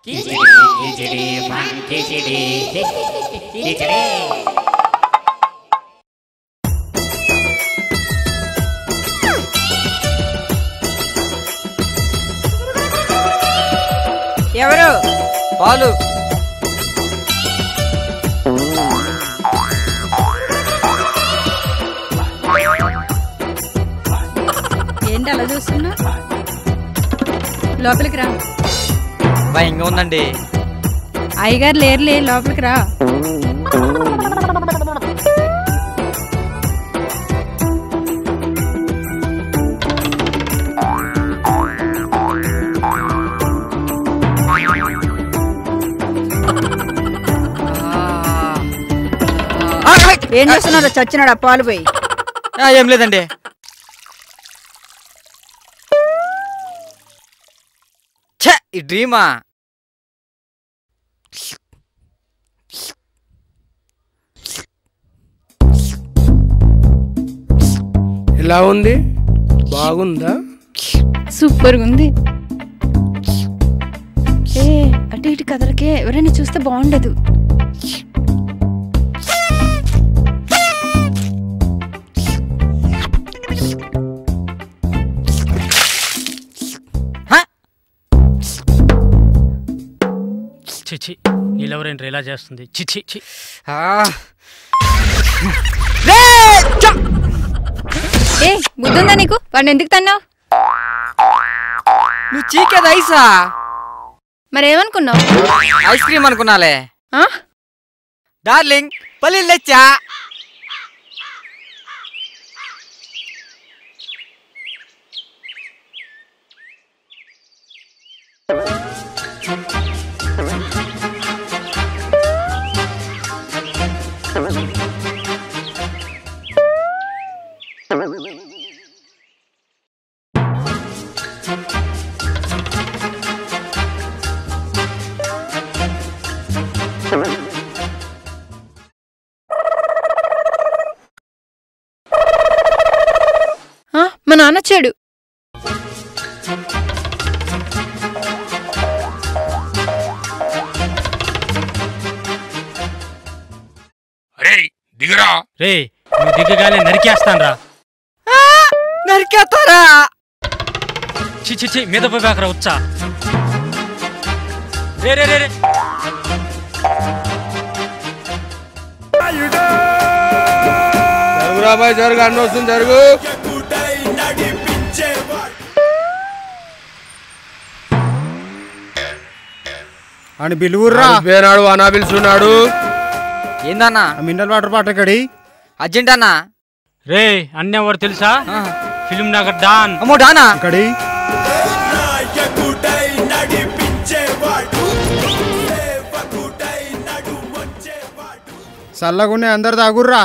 ఎవరు? పాలు. ఏంటి అలా చూస్తున్నా? లోపలికి రా. భయంగా ఉందండి. అయ్యగారు లేరులే, లోపలికి రా. ఏం చేస్తున్నారో? చచ్చినాడు ఆ పాలు పోయి. ఏం లేదండి. ఈ డ్రీమా? ఎలా ఉంది? బాగుందా? సూపర్గా ఉంది. అటు ఇటు కదలకే, ఎవరైనా చూస్తే బాగుండదు. చిచి, నీళ్ళెవరైనా ఇలా చేస్తుంది. చిచి చి. బుద్ధుందా నీకు? వాడిని ఎందుకు తన్నావు? నువ్వు చీకేది ఐసా? మరేమనుకున్నావు? ఐస్ క్రీమ్ అనుకున్నాలే. డార్లింగ్, పల్లీలు తెచ్చా. మా నాన్న వచ్చాడు. దిగరా. రే, నువ్వు దిగగానే నరికేస్తాను రా. నరికేస్తారా? చిచి మీద పోయాకరా వచ్చా. రే రే రే రే. జరుగురా బాయ్, జరుగు. అన్న వస్తుంది, జరుగు. అని బిల్లుర్రా. పేనాడు అనా పిలుచున్నాడు. ఏందన్నా? మినరల్ వాటర్ బాటిల్ కడి అర్జెంట్ అన్నా. రే, అన్న ఎవరు తెలుసా? Film Nagar don. అమ్మో డానా? కడి చల్లగుండే అందరు తాగుర్రా.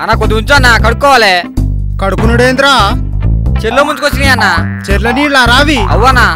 అన్న కొద్ది ఉంచు అన్న, కడుక్కోవాలి. కడుకునుడేంద్రా? చెల్లో ముంచుకొచ్చినాయి అన్న. చెర్ల నీళ్ళ రావి అవ్వనా?